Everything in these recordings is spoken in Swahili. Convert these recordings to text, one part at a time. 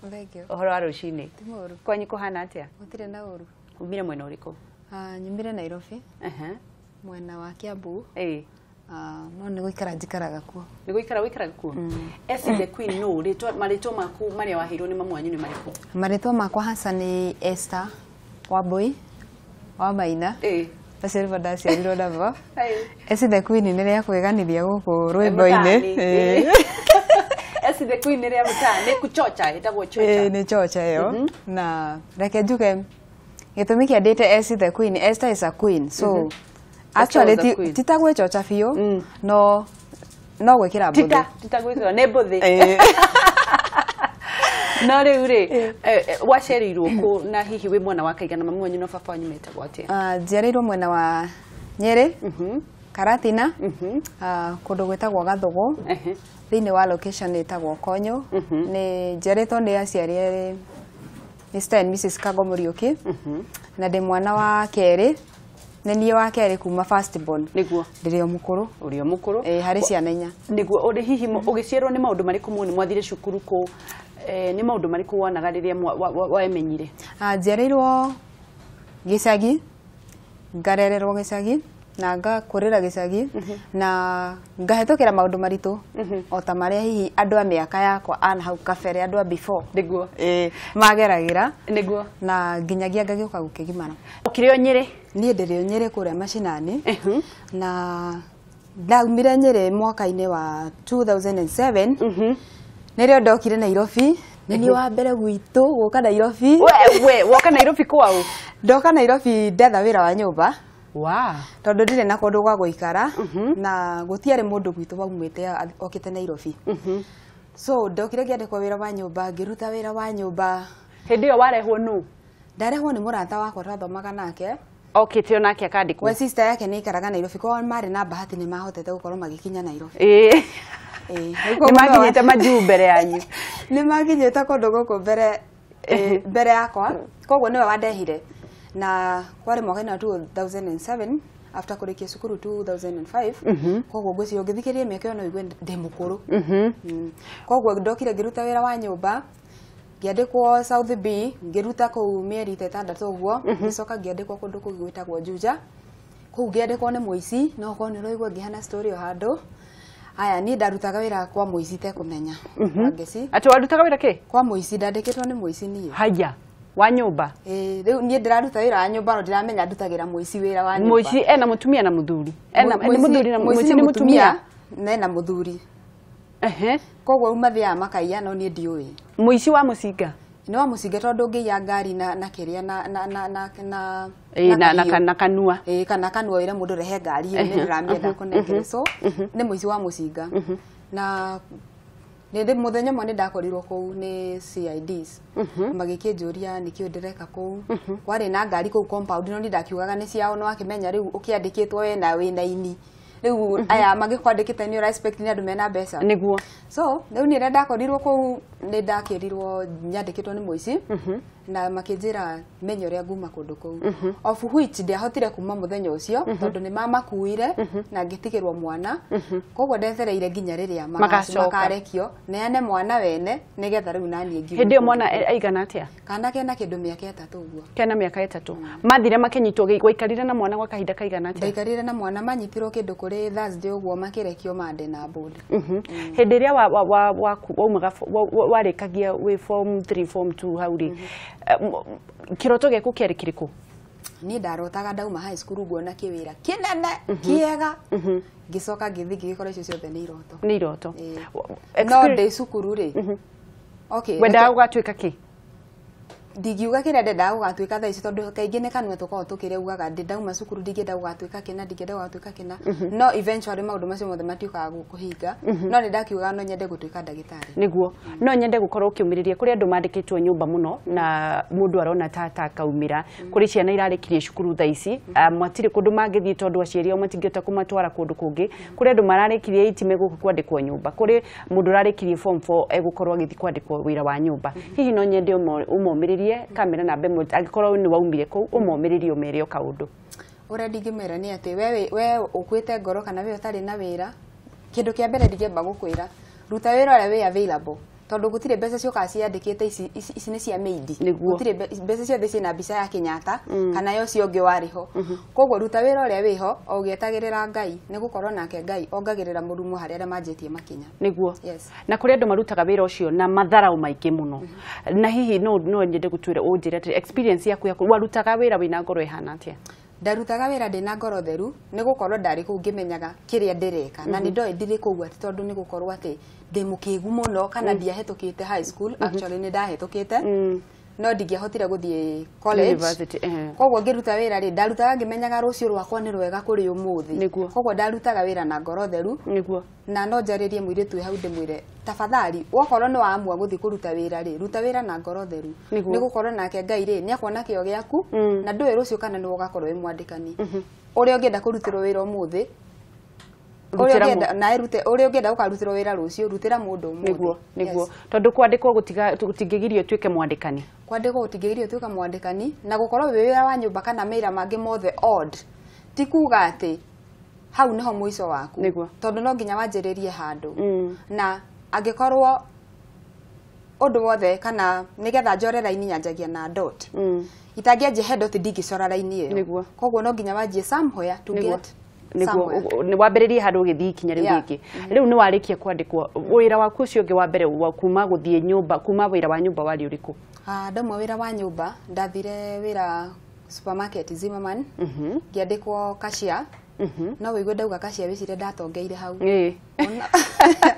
Thengio. Ohoro wa rucini. Timuru. Kwanyu kuhana atia? Gutire na uru. Umire mwena uriku? Nyumire Nairobi. Mwena wa Kiambu. No ni guikara njikaraga kuo. Ni guikara kuo. Essie the Queen no ritwa maritwa maku maria wahirwo ni mamu wanyu ni mariku? Maritwa makwa hasa ni Esther Wambui wa Maina. Basi riva ndaciarirwo navo. Essie the Queen ni ria kweganithia guku rwimbo-ini. Essie the Queen ni ria mutane kuchocha itagwo chocha. Ni chocha yo. Na reke njuge gitumi kiandite Essie the Queen, Esther is a queen. So actually titagwe chocha biu no gwikira mbuthi. Titagwikira ne mbuthi. No riu ri wacerirwo ku na hihi wi mwana wa kaigana mamu wanyu no baba wanyu metagwo atia? Njiarirwo mwena wa Nyeri, Karatina, kundu gwetagwo Gathugu, thiini wa location itagwo Konyo. Ni njiaritwo ni aciari Mr and Mrs Kago Muriuki, na ndi mwana wa keri. Nenie wa keri kuma first born. Niguo ndirio mukuru. Urio mukuru? Hari ciana inya. Niguo uri hihi ugiciarwo ni maundu mariku muni mwathire cukuru ku ni maundu mariku wonaga riria waemenyire? Njiarirwo gicagi, ngarererwo gicagi, na ngakurira gicagi, na ngahetukira maundu maritu o ta maria hihi andu a miaka yakwa ana hau kabere andu a before. Niguo mageragira. Niguo na nginyagia ngagiuka gukigimana. Ukire o Nyeri? Nie ndirio Nyeri kuria mashinani. Na ndaumire Nyeri mwaka-ini wa 2007. Nirio ndokire Nairobi. Nini wa mbere gwitu guka Nairobi. We woka Nairobi kwao? Ndoka Nairobi ndetha wira wa nyumba. Tondu ndire na kundu gwa guikara na gutiare mundu gwitu baumite okite Nairobi. So ndokire ngiandikwo wira wa nyumba, ngiruta wira wa nyumba. Hindi yo warehwo nu? Ndarehwo ni murata wakwa twathomaga nake. Okite onake akandikwo? We sister yake ni ikaraga Nairobi, kwa mari na bahati ni mahotete gukorwo magikinya Nairobi. Ni maginyete majuu mbere yanyu? Ni maginyete kundu guku mbere yakwa, koguo niwe wandehire. Na kwari mwaka-ini wa 2007 after kurikia cukuru 2005, koguo ngwicio ngithikirie miaka yo no igwe ndi mukuru. Koguo ndokire ngiruta wira wa nyumba, ngiandikwo South B, ngiruta kuu mieri 6 uguo, ngicoka ngiandikwo kundu kugwitagwo Juja. Kuu ngiandikwo ni muici, no ko ni roigwo ngihana story o handu. Aya ni ndarutaga wira kwa muici te kumenya. Ngeci. Ati warutaga wira ki? Kwa muici ndandikitwo ni muici nie. Haya. Wa nyumba? Riu nie ndiraruta wira wa nyumba no ndiramenya ndutagira muici wira wa nyumba. Muici ena mutumia na muthuri? Ni muthuri na muici ni mutumia? Na muthuri. Koguo umathiaga makaiya no nie ndiui. Muici wa mucinga? Ni wa mucinga tondu ngiya ngari na kiria na kanua. Kana kanua wira mundu rehe ngari ni ndiramienda kunengere. So ni muici wa mucinga. Na ndi muthenya mwe ndakorirwo kuu ni CIDs magikinjuria nikio ndireka kuu. Kwari na ngari kuu compound no ndakiugaga ni ciao no akimenya riu ukiandikitwo we na wina ini. Riu aya magikwandikite ni respect ni andu mena mbeca. Niguo. So riu ni ndakorirwo kuu ni ndakirirwo nyandikitwo ni muici na makinjira menyo ria nguma kundu kuu. Of which ndiahotire kuma muthenya ucio tondu ni mamakuire na ngitigirwo mwana. Koguo ndethereire nginya riria makarekio neane mwana wene nigetha riu nani ngi. Hindi yo mwana aigana atia? Kana kena kindu miaka 3 uguo. Kena miaka 3. Mathire makenyitwo gwikarire na mwana gwa kahinda kaigana atia? Ndaikarire na mwana manyitirwo kindu kuri Thursday uguo makirekio mande na board. Hindi ria warikagia wi form 3 form 2 hauri. Kiroto giaku kiari kiriku? Ni ndarotaga ndauma high school nguona kiwira kinene kiega ngicoka ngithi ngikora icio ciothe ni iroto. Ni iroto. No ndi cukuru ri. Okay. Wenda ugatuika ki? Ndigiuga kire ndenda gugatuika thaa ici tondu kaingi ne kanwe tukao tukire ugaga ndauma cukuru ndigenda gugatuika kina ndigenda gugatuika kina. No eventually maundu macio mothe matiukaga gukuhinga. No ndakiuga no nyende gutuika ndagitari. Niguo. No nyende gukorwo ukiumiriria kuri andu mandikitwo nyumba muno na mundu arona tata kaumira kuri ciana irarikirie cukuru thaa ici mwatiri kundu mangithii tondu aciari matingihota kumatwara kundu kungi kuri andu mararikirie itime guku kwandikwo nyumba kuri mundu rarikirie form 4 egukorwo agithi kwandikwo wira wa nyumba. Hihi no nyende umomiririe kamera na bemo agikorwo ni waumire ku umomiririe umerio kaundu. Ura ndingimera ni ati we ukwite ngoro kana we utari na wira kindu kia mbere ndigeba gukwira ruta wira ule we available tondu gutire mbeca cioka ciandikite ici ni cia meidi gutire mbeca ciothe ciina mbica ya Kenyatta kana yo cio ngi wariho koguo ruta wira uria wiho ugietagirira Ngai ni gukorwo nake Ngai ongagirira murumo haria aria manjitie makinya niguo na kuri andu marutaga wira ucio na matharau maingi muno na hihi no nyende gutwira unjire experience yaku warutaga wira wina ngoro ihana atia ndarutaga wira ndina ngoro theru ni gukorwo ndari ku ngimenyaga kiria ndireka na ni ndoi ndiri kugwa tondu ni gukorwo ati ndi mukigu muno kana ndiahetukite high school actually ni ndahetukite no ndingihotire guthie college university koguo ngiruta wira ri ndarutaga ngimenyaga rucio rwakwa ni rwega kuri umuthi koguo ndarutaga wira na ngoro theru na no njaririe mwiritu hau ndimwire tafadhali wakorwo ni waamua guthie kuruta wira ri ruta wira na ngoro theru ni gukorwo nake Ngai ri ni akona kio giaku na ndui rucio kana ni ugakorwo wi mwandikani uria ungienda kurutirwo wira umuthi uria ungienda ukarutirwo wira rucio rutira mundu umuthi niguo tondu kwandikwo gutingigirio tuike mwandikani kwandikwo gutingigirio tuika mwandikani na gukorwo wira wa nyumba kana mira mangi mothe odd ti kuga ati hau niho muico waku tondu no nginya wanjiririe handu na angikorwo undu wothe kana nigetha njore raini nyanjagia na dot itangianjia he dot ndingicora raini iyo koguo no nginya wanjie somewhere to get ni wambiririe handu githii kinya riu giki riu ni warikia kwandikwo wira waku ucio ungi wa mbere wa kuma guthie nyumba kuma wira wa nyumba wari uriku ndamwe wira wa nyumba ndathire wira supermarket Zimmerman ngiandikwo cashier no wigwe ndauga cashier wicire ndatongeire hau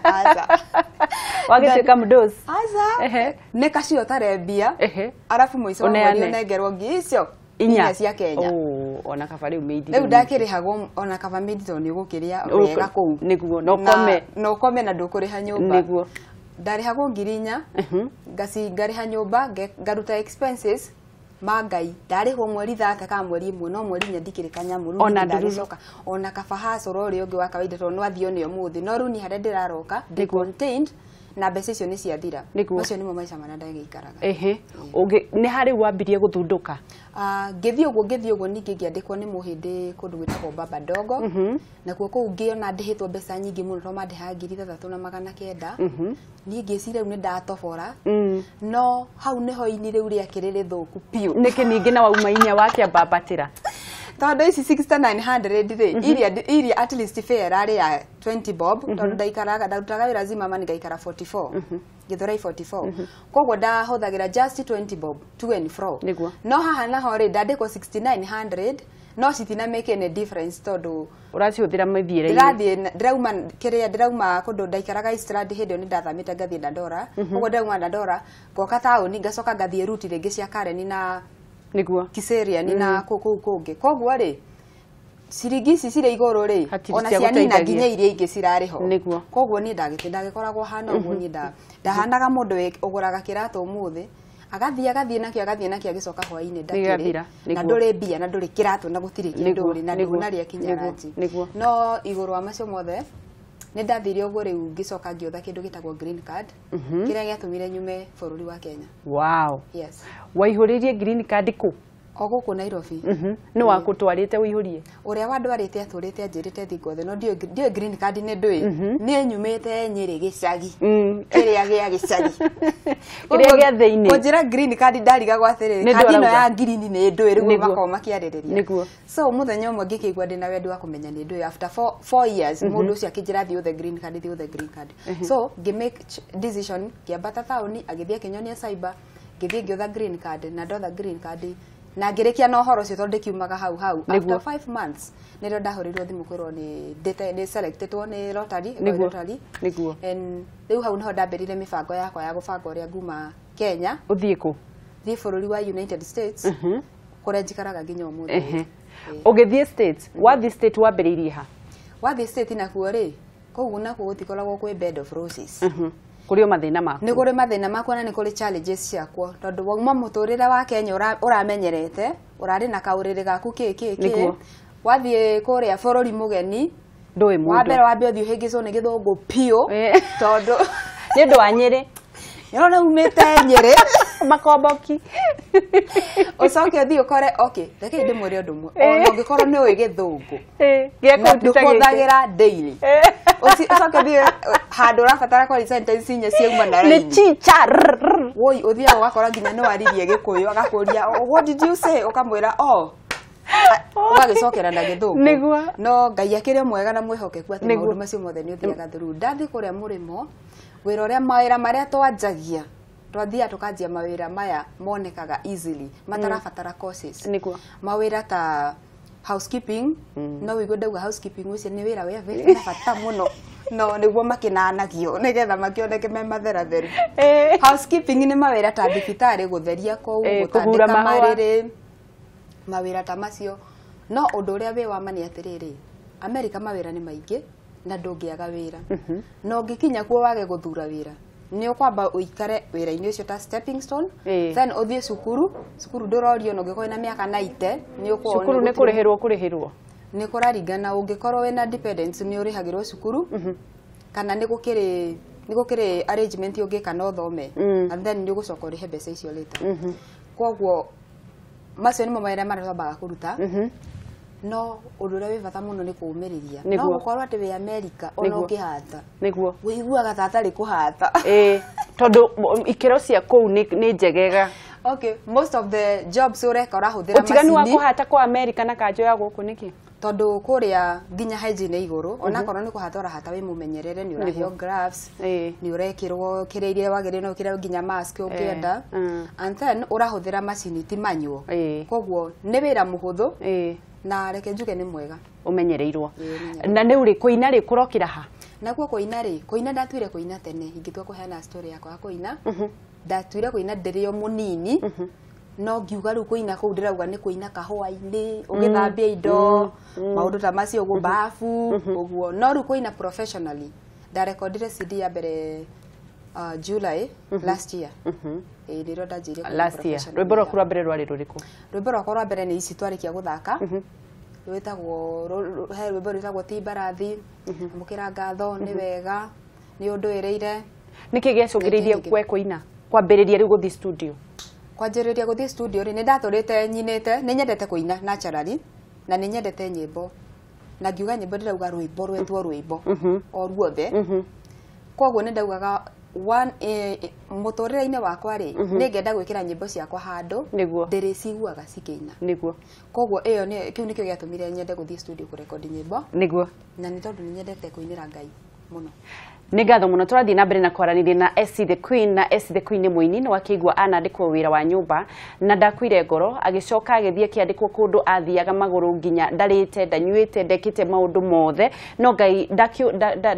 aza wagituika mdosi aza ne cashier tarebia arafu muico mweri nengerwo ngicio inya cia Kenya ona kaba riu meidi riu ndakirihagwo ona kaba meidi to ni gukiria wega kuu niguo no kome na ndukuriha nyumba niguo ndarihagwo ngirinya ngariha nyumba ngaruta expenses Ngai ndarihwo mweri 30 ka mweri imwe no mweri nyandikirikanya muru ndagicoka ona kaba hasoro ri ungi wa kawaida to no athio ni umuthi no runi hare ndiraroka de contained na mbeca icio ni ciathira macio nimo maica mana ndagikaraga ni hari wambirie guthunduka ngithio guo ningi ngiandikwo ni muhindi kundu gwitagwo baba dogo na kuo kuu ngiona ndihitwo mbeca nyingi muno to mandiha 3,900 ni ngicira riu ni ndatobora no hau niho ini riu riakire rithuku piu niki ningi na wauma inya wake babatira tondu ici 6,900 ri iria at least fair ari ya 20 bob tondu ndaikaraga ndarutaga wira Zimmerman ngaikara 44 githurai 44 koguo ndahuthagira just 20 bob to and fro no haha naho ri ndandikwo 6,900 no citina make any difference tondu uraciuthira mithiire ndirauma kundu ndaikaraga Eastland hindi ni ndathamite ngathie Dandora koguo ndauma Dandora ngoka tauni ngacoka ngathie ruti ringi cia Karen na niguo Kiseria ni na kuku kungi koguo ri ciringi ici cire iguru ri ona cianina nginya iria ingi cirariho koguo ni ndagikoragwo hana uguo ni ndahanaga mundu uguraga kiratu umuthi agathie nakio agicoka hwaini ndakire na nduri mbia na nduri kiratu na gutire kindu ri na ndigunaria kinyaraji no iguru wa macio mothe ni ndathiire uguo riu ngicoka ngiotha kindu gitagwo green card kiria giatumire nyume bururi wa Kenya yes waihuririe green card ku oguku Nairobi no wakutwarite wihurie uria wandwarite aturite anjirite thingothe no ndio green card ni ndui ni nyumite Nyeri gicagi iria gia gicagi iria gia theini kunjira green card ndariga gwathiriri kandi no ya green ni ndui rigu makao makiaririria so muthenya umwe ngikigwa ndina wendi wa kumenya ni ndui after 4 years mundu ucio akijira the green card so make decision kiambata tauni agithia kinyonia cyber ngithie ngiotha green card na ndotha green card na ngirikia no horo cio tondu kiumaga hau after 5 months niro ndahorirwo thimu kwirwo ni selected ni lottery niguo and riu hau niho ndambirire mibango yakwa ya gubanga uria nguma Kenya uthie ku thie bururi wa United States kuria njikaraga nginya umuthi ugithie states wathi state wambiririe ha wathi state na kuo ri koguo na kuo gutikoragwo kwi bed of roses kurio mathina maku ni kuri mathina maku na ni kuri challenges ciakwo tondu wauma muturire wa Kenya uramenyerete urari na kaurire gaku kiki wathie kuria bururi mugeni ndui mundu wambe uthie uhingico ni githungu pio tondu ni ndu wa Nyeri yona umete Nyeri makomboki ucoke uthie ukore okay reke ndimwire undu mwe ona ungikorwo ni ui githungu giakutitagira daily ucoke thie handu rabatara kwa sentence nya ciuma na ni chicha woi uthia ugakora nginya no aririe gikuyu agakuria what did you say ukamwira ugagicokera na githuku no ngai akire mwega na mwihokeku ati maundu macio mothe ni uthiaga through ndathi kuria murimo wira uria mawira maria twanjagia twathia tukanjia mawira maya monekaga easily matarabatara courses mawira ta housekeeping no wigo ndauga housekeeping ucio ni wira we very bata muno no niguo makinanagio nigetha makioneke me mathera theru housekeeping ni mawira ta thibitari gutheria kou gutandika mariri mawira ta macio no undu uria we wamani atiriri America mawira ni maingi na ndungiaga wira no ngikinya kuo wage guthura wira ni ukwamba uikare wira-ini ucio ta stepping stone then uthie cukuru ndurorio no ngikoi na miaka 90 ni ukwo cukuru ni kurihirwo ni kuraringana ungikorwo wina dependence ni urihagirwo cukuru kana ni gukire arrangement ungika no thome and then ni ugucoka urihe mbeca icio later kwoguo macio ni mamaira marabaga kuruta no undu uria wi bata muno ni kuumiriria no gukorwo ati wi America ona ukihata niguo wiguaga tatari kuhata tondu ikero cia kou ni njegega okay most of the jobs urekora huthira macini utiganu wa kuhata kwa America na kanjo ya guku niki tondu kuria nginya hygiene iguru ona korwo ni kuhata urahata wi mumenyerere ni urahio gloves ni urekirwo kireirie wagire no kire nginya mask ukienda and then urahuthira macini ti manyuo kwoguo ni wira muhuthu na reke njuge ni mwega umenyereirwo na ni uri kuina ri kurokira ha nakuo kuina ndatuire kuina tene ingitua kuheana story yakwa ya kuina ndatuire kuina ndirio munini no ngiuga ru kuina kuu ndirauga ni kuina kahua-ini ugithambia indo maundu ta macio gubafu uguo no ru kuina professionally ndarekondire CD ya mbere July last year ndiro ndajire last year rwimbo rwa kura mbere rwari ruriku rwimbo rwa kura mbere ni ici twarikia guthaka rwitagwo rwimbo rwitagwo Timbarathi mukira ngatho ni wega ni undu ireire niki gecungiririe kwe kuina kwambiriria riu guthi studio kwanjiriria guthi studio ri ni ndaturite nyinete ni nyendete kuina naturally na ni nyendete nyimbo na ngiuga nyimbo ndirauga rwimbo rwetwo rwimbo o ruothe kwoguo ni ndaugaga muturire-ini wakwa ri ni ngenda gwikira nyimbo ciakwa handu ndiriciguaga cikiina niguo kwoguo iyo ni kiu nikio giatumire nyende guthi studio kurekodi nyimbo niguo na ni tondu ni nyendete kuinira Ngai muno ni ngatho muno turathii na mbere na kwaranirie na Essie the Queen na Essie the Queen ni muini no akigwa anandikwo wira wa nyumba na ndakwire ngoro agicoka agithie kiandikwo kundu athiaga maguru nginya ndarite ndanyuite ndekite maundu mothe no Ngai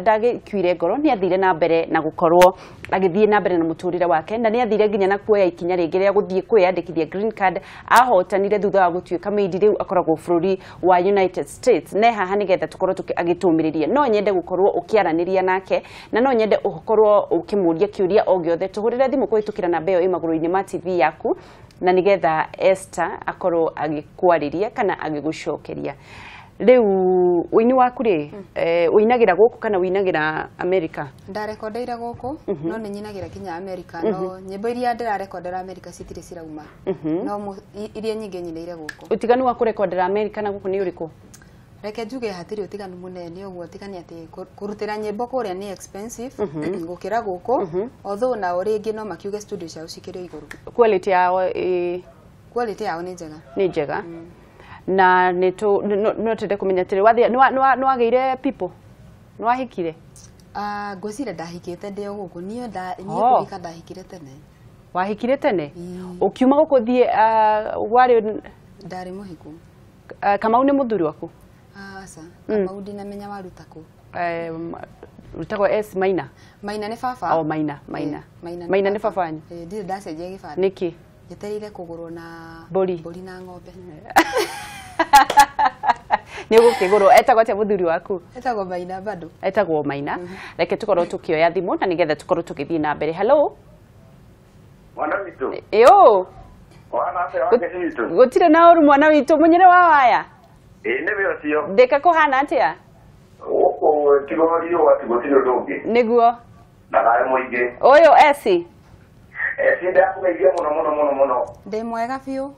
ndagikwire ngoro ni athire na mbere na gukorwo agithie na mbere na muturire wake na ni athire nginya na kuoya ikinya ringi ria guthie kwiyandikithia green card ahotanire thutha wa gutuika meidi riu akoragwo bururi wa United States ne haha nigetha tukorwo agitumiriria no nyende gukorwo ukiaraniria nake na no nyende ukorwo ukimuria kiuria o giothe tuhurire thimu kuitukira na mbeo imaguru-ini ma TV yaku na nigetha Esther akorwo agikwariria kana agigucokeria riu uini waku ri uinagira guku kana uinagira America ndarekondeire guku no ni nyinagira kinya America no nyimbo iria ndirarekondera America citire cirauma no iria nyingi nyineire guku utiganu wa kurekondera America na guku ni uriku reke njuge hatiri utiganu munene uguo tigani ati kurutira nyimbo kuria ni expensive gukira guku although na uringi no makiuge studio ciao cikirio iguru quality yao ni njega na no tende kumenya tiri wathia no ageire people no ahikire ngwicire ndahikite ndio guku niyo kuhika ndahikire tene wahikire tene ukiuma guku thie wari ndari muhiku Kamau ni muthuri waku asa Kamau ndinamenya warutako rutako S Maina ni baba Maina ni baba wanyu ndire ndacenjia gibanda niki gitereire kugurwo na mburi na ng'ombe ni gukigurwo etagwo atia muthuri waku etagwo Maina bado etagwo Maina reke tukorwo tukioya thimu na nigetha tukorwo tukithii na mbere hello mwana witu yo wana ape wake witu gutire na oru mwana witu munyere wa waya ne byo cio ndeka kuhana atia oko tigorio wati gutino ndungi niguo na gae muingi oyo Essie ndakugeithia muno ndi mwega biu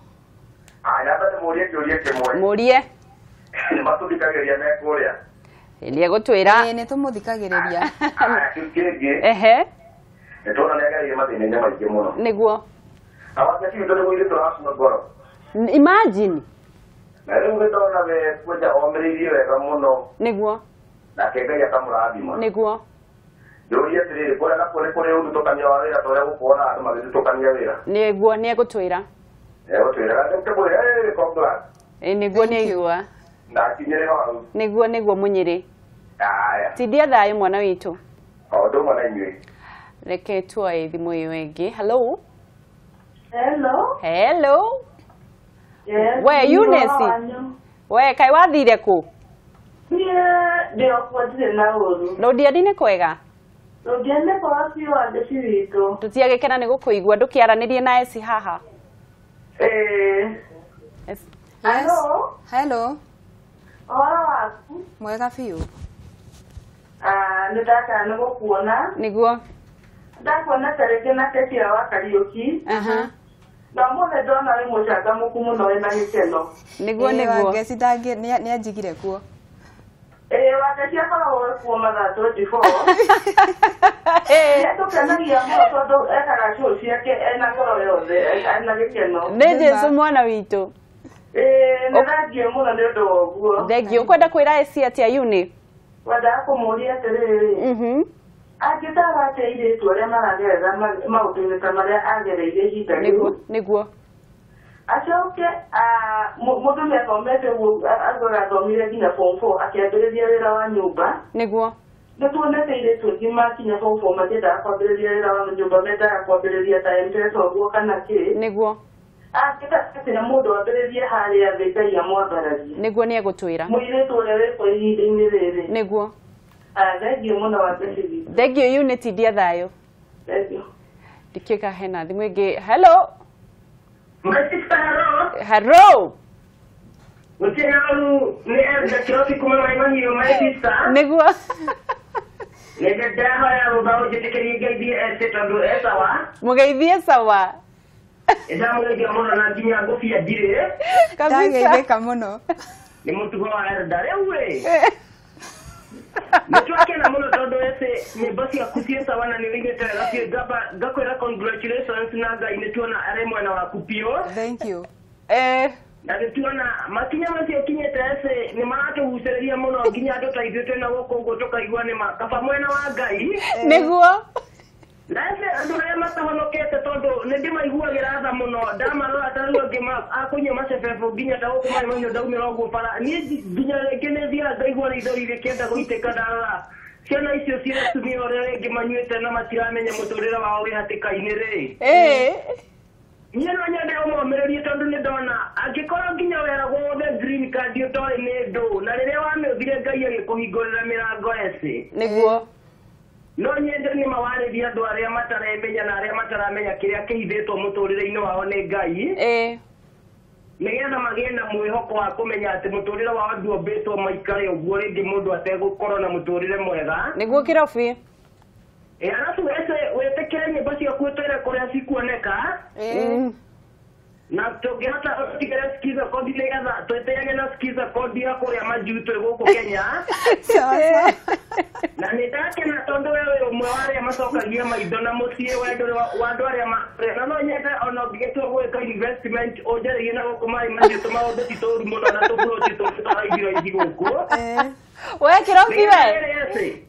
aya bado murie kimwe murie matulikageria me kuria Ni egutwira. Ni tumuthikagiriria. Ehe. Etona nega yema thine nyama ingĩ mũno. Niguo. Awake ci ndore gwire turacuna ngoro. Imagine. Na rĩu ngĩtona we kwenja omĩrĩirie wega mũno. Niguo. Nake Ngai akamũrathima. Niguo. Ndũrie atĩrĩrĩ kũrĩa na kũrĩ ũthutũkania wa wĩra tũrĩa gũkorwo na andũ magĩthutũkania wĩra. Niguo nĩ egũtwĩra. Niguo nĩ igua. Niguo mũnyĩrĩ. Tindia thayũ mwana witũ. Reke tuoe thimũ ĩyo ĩngĩ. Hello. Hello. Yes. We EUNICE. We kai wathire kũ? Ndio kwa ndire na ũru. Londiani nĩ kwega? Londiani nĩ kwa biũ andũ citũ. Tũtiagĩkena nĩ gũkũigua ndũkĩaranĩrie na Essie haha. Yes. Hello. Hello. Ora waku. Mwega biũ. Nĩndaka nĩ gũkuona. Niguo. Ndakuona tarĩngĩ na Ketia wa Kariũki. Na mũthenya ndona wĩ mũcangamũku mũno wĩna gĩkeno. Niguo niguo. Ngeci ndangi nĩ anjigire kuo. Wakecia akoragwo kuo mathaa 24. Nĩtũkenagia mũno tondũ ekaga show ciake ena ngoro yothe, ena gĩkeno. Nĩ Jesũ mwana witũ. Nĩthengiũ mũno nĩ ũndũ wa ũguo. Thengiũ. Ũkwenda kwĩra Essie atĩa uni? Wendaga kũmũria atĩrĩrĩ. Angĩtaga atĩa airĩtu arĩa maragerera maũndũ-inĩ ta marĩa agereire ihinda rĩu. Niguo. Acoke mũndũ nĩathomete ũguo athomire nginya form 4 akĩambĩrĩria wĩra wa nyũmba. Niguo. Nĩtuonete airĩtu aingĩ makinya form 4 makĩendaga kwambĩrĩria wĩra wa nyũmba, mendaga kwambĩrĩria ta M-Pesa ũguo kana kĩ. Niguo. Angĩtaga mũndũ ambĩrĩrie harĩa thĩ Ngai amwambararie. Niguo nĩ egũtwĩra. Mũirĩtu ũrĩa wĩkwo ihinda-inĩ rĩrĩ. Niguo. Thengiũ mũno wa Essie. Thengiũ unity ndia thayũ. Thengiũ. Ndikiga hena thimũ ĩngĩ. Hello. Hello. Mutinaru ni enda kirofi kuma MAHIU my sister. Niguo. Nega daho ya rubao jitikiri gaidi ese tondu esawa. Mugeithie sawa. Eda mugeithia muno na nginya ngofia dire. Ndageithĩka mũno. Ni mutugo wa erdare we. Nitwakena muno tondu ese ni basi akutie sawa na niwingete rafio gaba gakwera congratulations na Ngai nituona are mwana wa kupio. Thank you. Na nituona makinya macio kinyete ese ni maratugucĩrĩria muno nginya andũ ta ithuĩ twĩna gũkũ ũguo tũkaigua nĩ makaba mwena wa Ngai. Niguo. Na ese andũ arĩa matahonokete tondũ nĩ ndĩmaiguagĩra tha mũno ndamarora ta rĩu angĩ akũnyua macebebo nginya ta gũkũ maĩ mahiũ ndaumĩra ũguo bara niĩ nginya rĩngĩ nĩ thiaga ngaigua ithori rĩkĩenda gũitĩka ndarora ciana icio ciretumia ũrĩa rĩngĩ manyuĩte na matiramenya mũtũrĩre wao wĩ hatĩka-inĩ rĩ. Niĩ no nyende ũmomĩrĩrie tondũ nĩ ndona angĩkorwo nginya weragwo wothe green card ũtoĩ nĩ ndũ na rĩrĩa wamĩũthire Ngai agĩkũhingũrĩra mĩrango ese. Niguo. No nyende nĩ mawarĩria andũ arĩa mataremenya na arĩa mataramenya kĩrĩa kĩhithĩtwo mũtũrĩre-inĩ wao nĩ Ngai. Nĩgetha magĩe na mwĩhoko wa kũmenya atĩ mũtũrĩre wao nduombĩtwo maikare ũguo rĩngĩ mũndũ ategũkorwo na mũtũrĩre mwega. Niguo kĩrobi. Arabu ese wĩtĩkĩre nyĩmbo ciaku ũtwĩre kũrĩa cikuoneka. Na tũngĩhota ũtigĩre skiza kodi nĩgetha twĩtĩage na skiza kodi ya kũrĩa MAHIU twĩ gũkũ Kenya. Na nĩndakena tondũ we wĩ ũmwe wa arĩa macokagia maitho na mũciĩ wendo wa andũ arĩa na no nyende ona ũngĩgĩtua gwĩka investment ũnjarĩrie na gũkũ MAHIU tũmaũndũ titũru mũno na tũburoti tũraithi gũkũ. We kĩrobi we.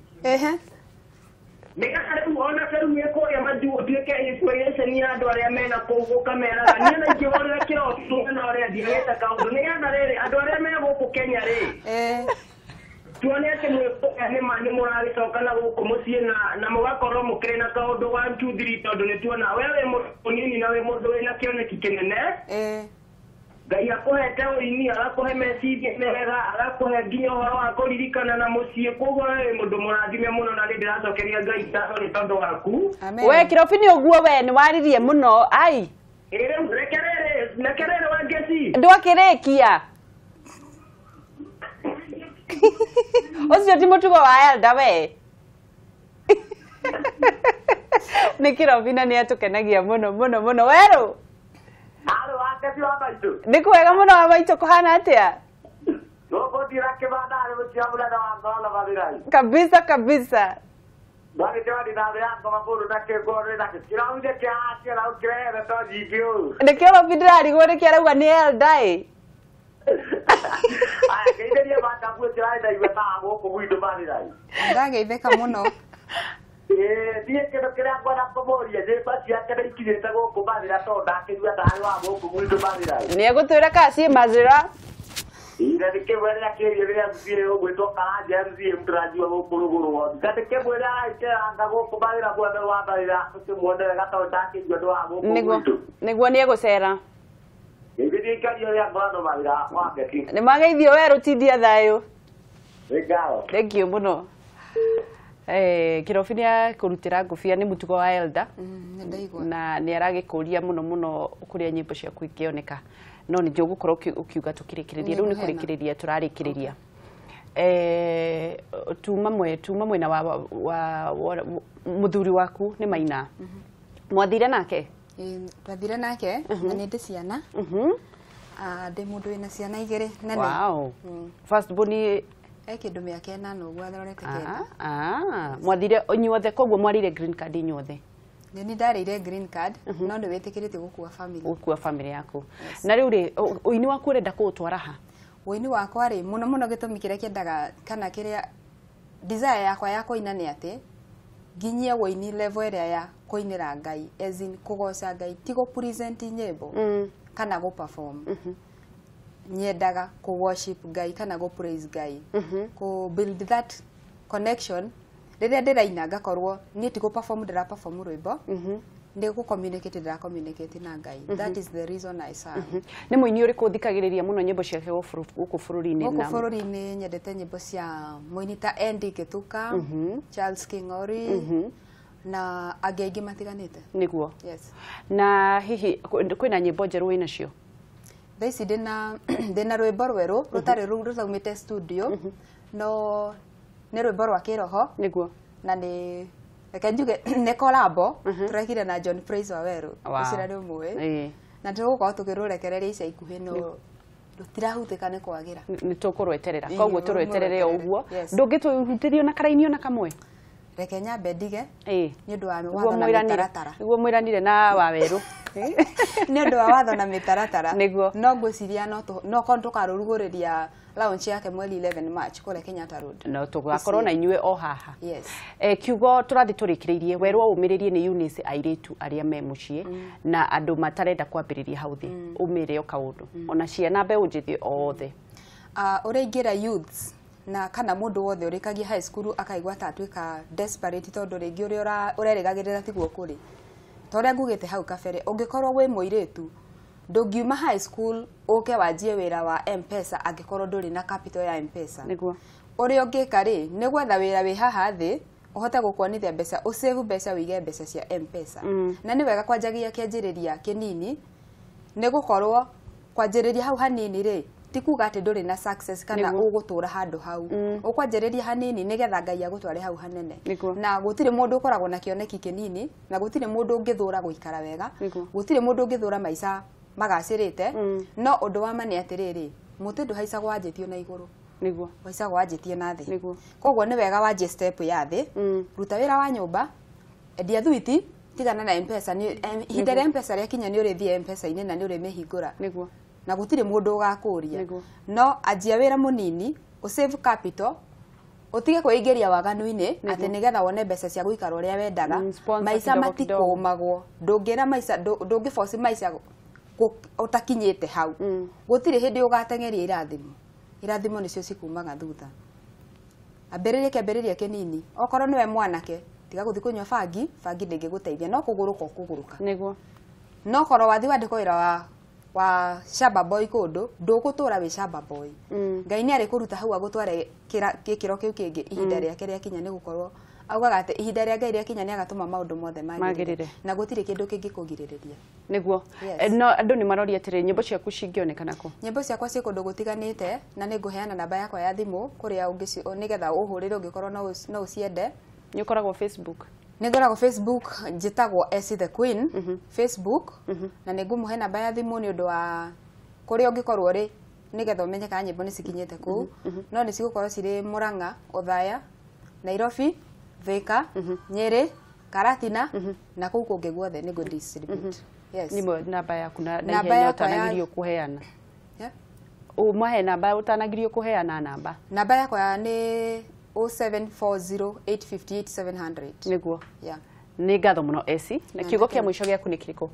Nĩgetha rĩu ona rĩu nĩkũrĩa MAHIU ũtuĩke inspiration ya andũ arĩa mena kũu gũkameraga niĩ na ingĩhorera kĩrobi na ũrĩa ndiagĩte kaũndũ nĩgetha rĩrĩ andũ arĩa me gũkũ Kenya rĩ. Tuone atĩ nĩ mũragĩcoka na gũkũ mũciĩ na mũgakorwo mũkĩrĩ na kaũndũ 1 2 3 tondũ nĩtuona we wĩ mũnini na wĩ mũndũ wĩna kĩoneki kĩnene. Ngai akũhete ũini agakũhe meciria mega agakũhe nginya ũhoro wa kũririkana na mũciĩ koguo we wĩ mũndũ mũrathime mũno na nĩ ndĩracokeria Ngai ngatho nĩ tondũ waku. We kĩrobi nĩ ũguo we nĩ waririe mũno ai. Rĩu rekerere wa ngeci. Ndwakĩrĩkia. Ũcio ti mũtugo wa elda we. Nĩ kĩrobi na nĩ atũkenagia mũno mũno mũno werũ. Halo, akati wa maitũ. Nĩ kwega mũno wa maitũ kũhana atĩa? Loko dira ke badare mchiamula na wangala babirai. Kabisa kabisa. Bari tewa dinabea kama buru na ke gore na ke kirau de ke acha na ukre to jigyo. Ndekero bidrari gore kera wa nel dai. Ai ke ide ba ta ku trai dai beta go ko wido babirai. Ndage itheka muno. Dia que no quería guardar como ya de pasia que de que está go ko babira to da ke ya ta wa go ko wido babirai. Ni agutwira kasi mazira. Ira de que buena que yo vea si o güito kana ya si entrajo go kuruguru. Gate que buena que anda go ko babira go da wa babira se muonde gata ta ke yo do go ko. Niguo ni egocera. Ibidi ka yo ya bado babira wa ke ki. Ni mageithio weru tidia thayo. Legal. Thank you muno. Kirobi ni kurutira ngufia ni mutugo wa Elda. Ndaigua. Na ni aragikuria muno kuria nyimbo ciaku ikioneka. No ni jogukorwo ukiuga tukirikiriria riu ni kurikiriria turarikiriria tuma mwena wa muthuri waku ni Maina mwathire nake twathire nake na ni ndi ciana ndi mundu wina ciana igiri nene. Wow. First born kindu miaka 8 uguo athorete kenda. Mwathire inyuothe koguo mwarire green card inyuothe. Ni ndarire green card no ndi witikirite gukua family. Gukua family yaku. Na riu ri uini waku urenda kuutwara ha? Uini wakwa ri muno gitumi kiria kiendaga kana kiria desire yakwa ya kuina ni ati nginyie uini level area ya kuinira Ngai as in kugoca Ngai tigo present nyimbo kana go perform. Nyendaga ku worship Ngai kana go praise Ngai. Ku build that connection. Riria ndiraina ngakorwo ni tigo perform ndira perform rwimbo ndi ku communicate ndira communicate na Ngai. That is the reason I serve. Ni muini uriku thikagiriria muno nyimbo ciake guku bururi-ini na guku bururi-ini nyendete nyimbo cia muini ta Endi Gituka, Charles King'ori na angĩ matiganite. Niguo. Yes. Na hihi kwina nyimbo njeru wina cio? Thaici ndina rwimbo rweru rutari rutaumite studio no ni rwimbo rwa kiroho. Niguo. Na ni reke njuge ni collabo turekire na John Praise wa Weru ucira ri umwe na tugukorwo tukirurekereria ica ikuhi no rutirahutika ni kwagira ni tukurweterera koguo turweterere uguo ndungituhutirio na karainio na kamwe reke nyambe ndige ni undu wa watho na mitaratara niguo mwiranire na wa Weru ni undu wa watho na mitaratara niguo no ngwiciria no kon tukaruruguriria launch yake mweli 11 March kule Kenyatta Road no tugakorwo na inyue o haha. Yes. Kiugo turathi turikiririe Weru umiririe ni EUNICE airitu aria me mucii na andu matarenda kwambiriria hau thi umire o kaundu ona ciana mbe unjithi othe uri ingira youths na kana mundu wothe urikagia high school akaigwa tatwika desperate tondu ringi uri urerigagirira tiguo kuri toria ngugite hau kabere ungikorwo wi muiritu ndungiuma high school uke wanjie wira wa M-Pesa angikorwo nduri na capital ya M-Pesa niguo uri ungika ri ni gwetha wira wi haha thi uhote gukwonithia mbeca usave mbeca wige mbeca cia M-Pesa na ni wega kwanjagia kianjiriria kinini ni gukorwo kwanjiriria hau hanini ri tikuga ati nduri na success kana ugutura handu hau ukwanjiriria hanini nigetha Ngai agutware hau hanene na gutire mundu ukoragwo na kioneki kinini na gutire mundu ungithura guikara wega gutire mundu ungithura maica magacirite no undu wa mani atiriri muti nduhaica gwanjitio na iguru niguo waica gwanjitie na thi koguo ni wega wanjie step ya thi ruta wira wa nyumba endia thuiti tigana na M-Pesa ni ihinda ria M-Pesa ria kinya ni urithie M-Pesa ine na ni urimihingura niguo na gutire mundu ugakuria no ajia wira munini usave capital utige kuingiria waganu-ini ati nigetha wone mbeca cia guikara uria wendaga maica matikumagwo ndungira maica ndungiforce maica utakinyite hau gutire hindi ugatengeria irathimo nicio cikumaga thutha ambiririe kinini okorwo niwe mwanake tiga guthi kunywa bangi ndingiguteithia no kuguruka niguo no korwo wathi wandiko wira wa shamba boy kundu ndugutura wi shamba boy Ngai ni ari kuruta hau agutware kikiro kiu kingi ihinda riake ria kinya ni gukorwo augaga ati ihinda ria Ngai ria kinya ni agatuma maundu mothe magirire na gutire kindu kingikugiririria niguo no andu ni maroria atiri nyimbo ciaku cingionekana ku nyimbo ciakwa ci kundu gutiganite na ni nguheana namba yakwa ya thimu kuria ungici nigetha uhurire ungikorwo no uciende ni ukoragwo Facebook ningoragwo Facebook njitagwo Essie the Queen Facebook na ningumuhe namba ya thimu ni undu wa kuria ungikorwo ri nigetha umenye kana nyimbo ni cikinyete ku no ni cigukorwo ciri Murang'a, Othaya, Nairobi, Thika, Nyeri, Karatina na kuu kungi guothe ni go distribute. Yes. Nimo namba yaku na ihenya utanagirio kuheana. Yeah. Umahe namba utanagirio kuheana namba. Namba yakwa ni 0740858700. Niguo. Yeah. Ni ngatho muno Essie. Na kiugo kia mwisho giaku ni kiriko?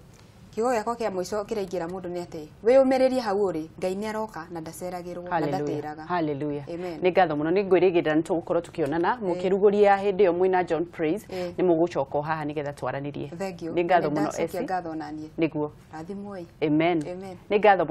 Kiugo giakwa kia mwisho kiraingira mundu ni ati wiyumiririe hau uri Ngai ni aroka na ndaceragirwo na ndatiraga. Hallelujah. Amen. Ni ngatho muno ni ngwirigirira nitugukorwo tukionana mukiruguria hindi yo mwina John Praise ni mugucoka haha nigetha twaranirie. Thank you. Ni ngatho muno Essie. Ngatho nanie. Niguo. Rathimoi. Amen. Amen. Ni ngatho